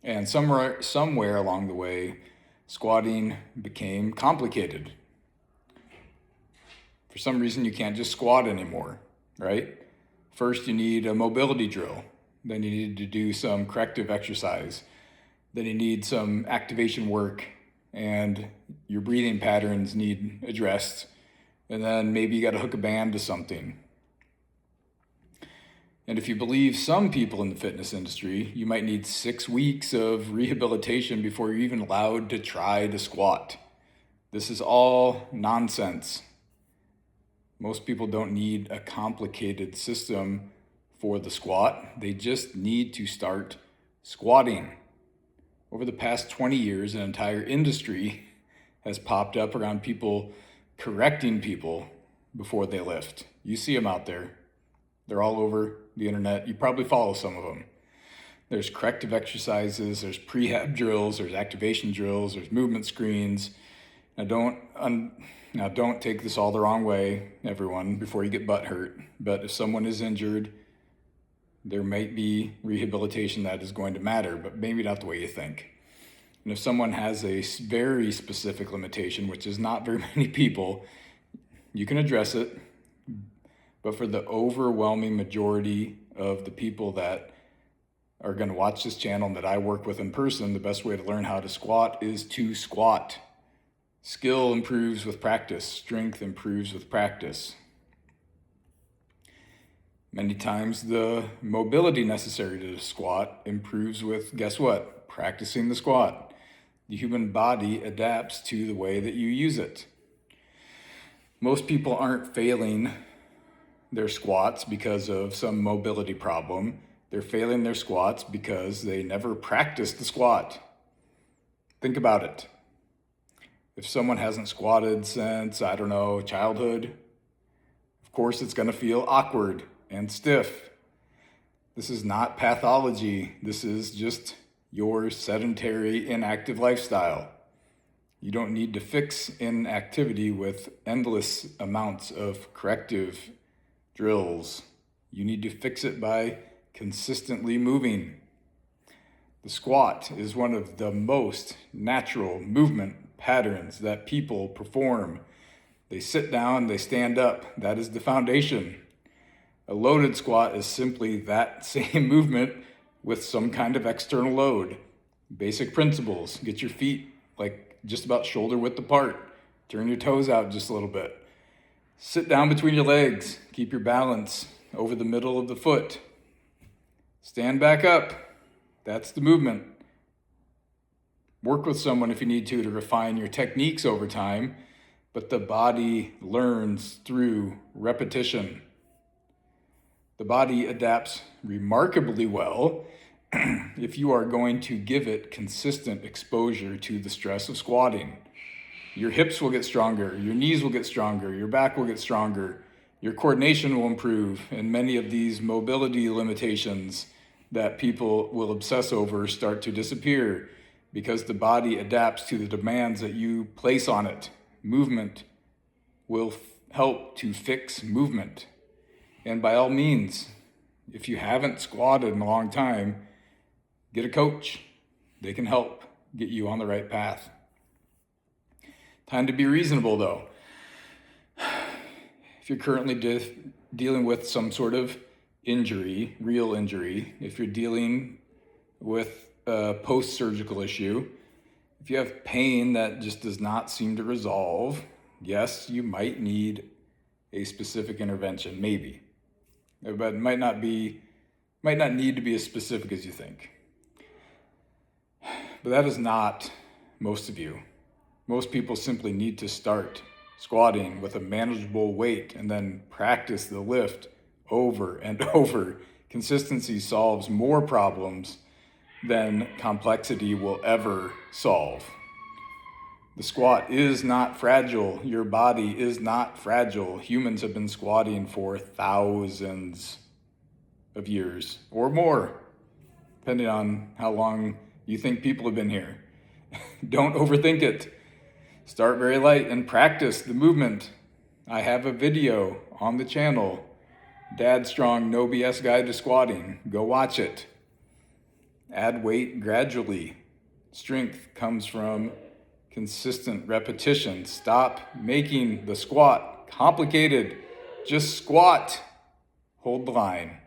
And somewhere along the way, squatting became complicated. For some reason, you can't just squat anymore, right? First, you need a mobility drill. Then you need to do some corrective exercise. Then you need some activation work, and your breathing patterns need addressed. And then maybe you got to hook a band to something. And if you believe some people in the fitness industry, you might need 6 weeks of rehabilitation before you're even allowed to try to squat. This is all nonsense. Most people don't need a complicated system for the squat. They just need to start squatting. Over the past 20 years, an entire industry has popped up around people correcting people before they lift. You see them out there. They're all over the internet. You probably follow some of them. There's corrective exercises, there's prehab drills, there's activation drills, there's movement screens. Now don't take this all the wrong way, everyone, before you get butt hurt. But if someone is injured, there might be rehabilitation that is going to matter, but maybe not the way you think. And if someone has a very specific limitation, which is not very many people, you can address it. But for the overwhelming majority of the people that are going to watch this channel and that I work with in person, the best way to learn how to squat is to squat. Skill improves with practice. Strength improves with practice. Many times the mobility necessary to squat improves with, guess what? Practicing the squat. The human body adapts to the way that you use it. Most people aren't failing their squats because of some mobility problem. They're failing their squats because they never practiced the squat. Think about it. If someone hasn't squatted since, childhood, of course it's going to feel awkward and stiff. This is not pathology. This is just your sedentary, inactive lifestyle. You don't need to fix inactivity with endless amounts of corrective drills. You need to fix it by consistently moving. The squat is one of the most natural movement patterns that people perform. They sit down, they stand up. That is the foundation. A loaded squat is simply that same movement with some kind of external load. Basic principles. Get your feet like just about shoulder width apart. Turn your toes out just a little bit. Sit down between your legs. Keep your balance over the middle of the foot. Stand back up. That's the movement. Work with someone if you need to refine your techniques over time, but the body learns through repetition. The body adapts remarkably well if you are going to give it consistent exposure to the stress of squatting. Your hips will get stronger, your knees will get stronger, your back will get stronger, your coordination will improve, and many of these mobility limitations that people will obsess over start to disappear because the body adapts to the demands that you place on it. Movement will help to fix movement. And by all means, if you haven't squatted in a long time, get a coach. They can help get you on the right path. Time to be reasonable, though. If you're currently dealing with some sort of injury, real injury, if you're dealing with a post-surgical issue, if you have pain that just does not seem to resolve, yes, you might need a specific intervention, maybe. But it might not need to be as specific as you think. But that is not most of you. Most people simply need to start squatting with a manageable weight and then practice the lift over and over. Consistency solves more problems than complexity will ever solve. The squat is not fragile. Your body is not fragile. Humans have been squatting for thousands of years or more, depending on how long you think people have been here. Don't overthink it. Start very light and practice the movement. I have a video on the channel, Dad Strong No BS Guide to Squatting. Go watch it. Add weight gradually. Strength comes from consistent repetition. Stop making the squat complicated. Just squat. Hold the line.